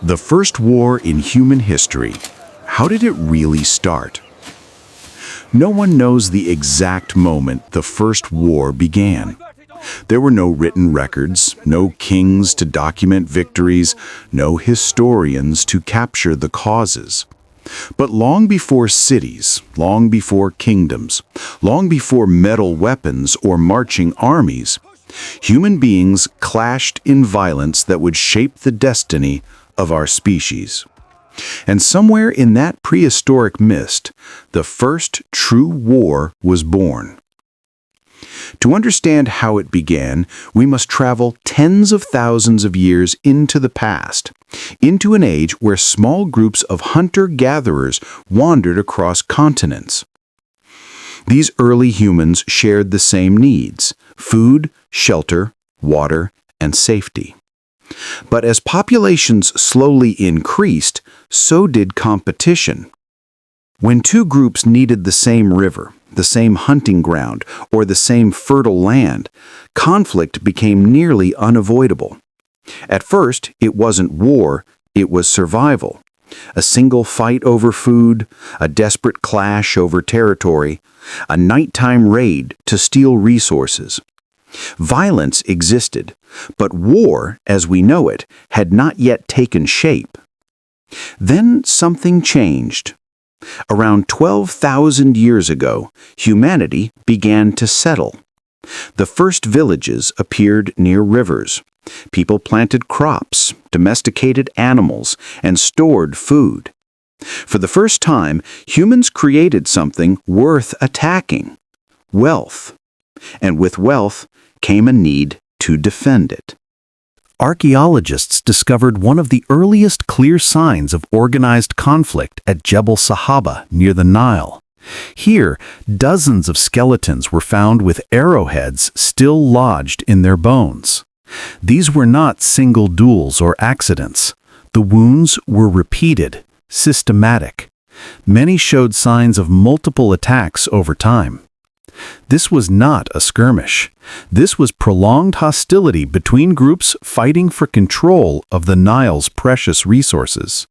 The first war in human history. How did it really start? No one knows the exact moment the first war began. There were no written records, no kings to document victories, no historians to capture the causes. But long before cities, long before kingdoms, long before metal weapons or marching armies, human beings clashed in violence that would shape the destiny of our species. And somewhere in that prehistoric mist, the first true war was born. To understand how it began, we must travel tens of thousands of years into the past, into an age where small groups of hunter-gatherers wandered across continents. These early humans shared the same needs: food, shelter, water, and safety. But as populations slowly increased, so did competition. When two groups needed the same river, the same hunting ground, or the same fertile land, conflict became nearly unavoidable. At first, it wasn't war, it was survival. A single fight over food, a desperate clash over territory, a nighttime raid to steal resources. Violence existed, but war, as we know it, had not yet taken shape. Then something changed. Around 12,000 years ago, humanity began to settle. The first villages appeared near rivers. People planted crops, domesticated animals, and stored food. For the first time, humans created something worth attacking: wealth. And with wealth came a need to defend it. Archaeologists discovered one of the earliest clear signs of organized conflict at Jebel Sahaba near the Nile. Here, dozens of skeletons were found with arrowheads still lodged in their bones. These were not single duels or accidents. The wounds were repeated, systematic. Many showed signs of multiple attacks over time. This was not a skirmish. This was prolonged hostility between groups fighting for control of the Nile's precious resources.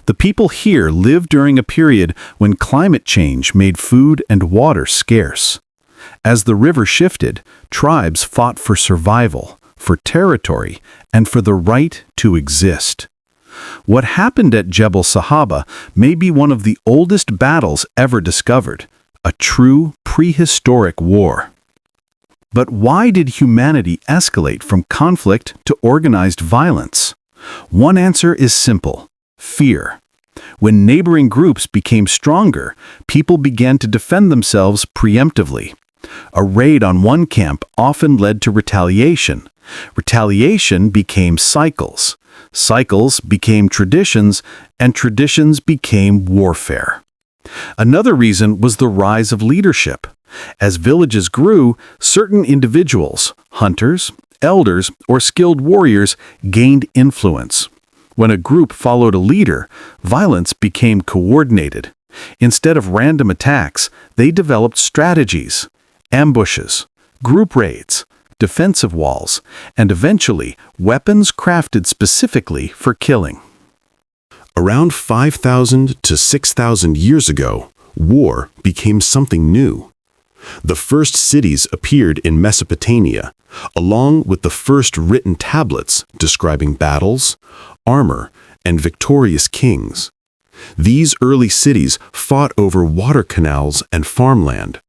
The people here lived during a period when climate change made food and water scarce. As the river shifted, tribes fought for survival, for territory, and for the right to exist. What happened at Jebel Sahaba may be one of the oldest battles ever discovered, a true prehistoric war. But why did humanity escalate from conflict to organized violence? One answer is simple: fear. When neighboring groups became stronger, people began to defend themselves preemptively. A raid on one camp often led to retaliation. Retaliation became cycles. Cycles became traditions, and traditions became warfare. Another reason was the rise of leadership. As villages grew, certain individuals, hunters, elders, or skilled warriors, gained influence. When a group followed a leader, violence became coordinated. Instead of random attacks, they developed strategies: ambushes, group raids, defensive walls, and eventually weapons crafted specifically for killing. Around 5,000 to 6,000 years ago, war became something new. The first cities appeared in Mesopotamia, along with the first written tablets describing battles, armor, and victorious kings. These early cities fought over water canals and farmland.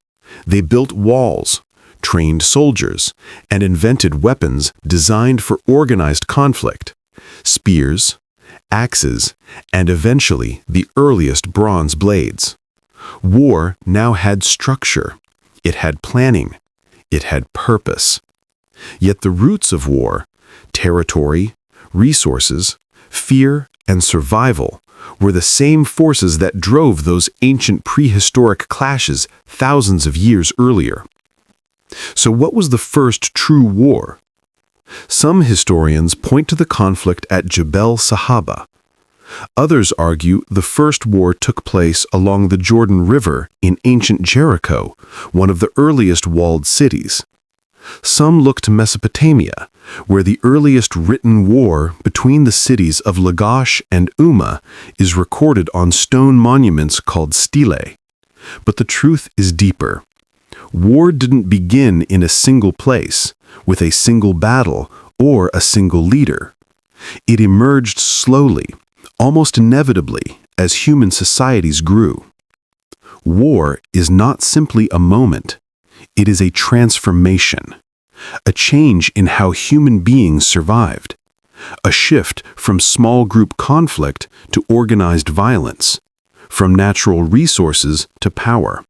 They built walls, trained soldiers, and invented weapons designed for organized conflict: spears, axes, and eventually the earliest bronze blades. War now had structure. It had planning. It had purpose. Yet the roots of war, territory, resources, fear, and survival, were the same forces that drove those ancient prehistoric clashes thousands of years earlier. So what was the first true war? Some historians point to the conflict at Jebel Sahaba. Others argue the first war took place along the Jordan River in ancient Jericho, one of the earliest walled cities. Some look to Mesopotamia, where the earliest written war between the cities of Lagash and Umma is recorded on stone monuments called stelae. But the truth is deeper. War didn't begin in a single place, with a single battle or a single leader. It emerged slowly, almost inevitably, as human societies grew. War is not simply a moment. It is a transformation, a change in how human beings survived, a shift from small group conflict to organized violence, from natural resources to power,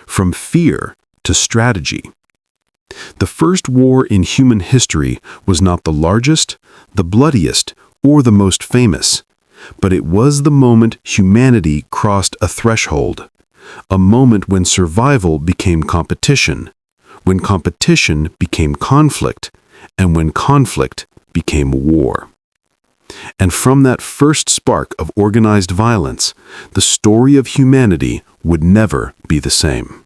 from fear to strategy. The first war in human history was not the largest, the bloodiest, or the most famous, but it was the moment humanity crossed a threshold, a moment when survival became competition, when competition became conflict, and when conflict became war. And from that first spark of organized violence, the story of humanity would never be the same.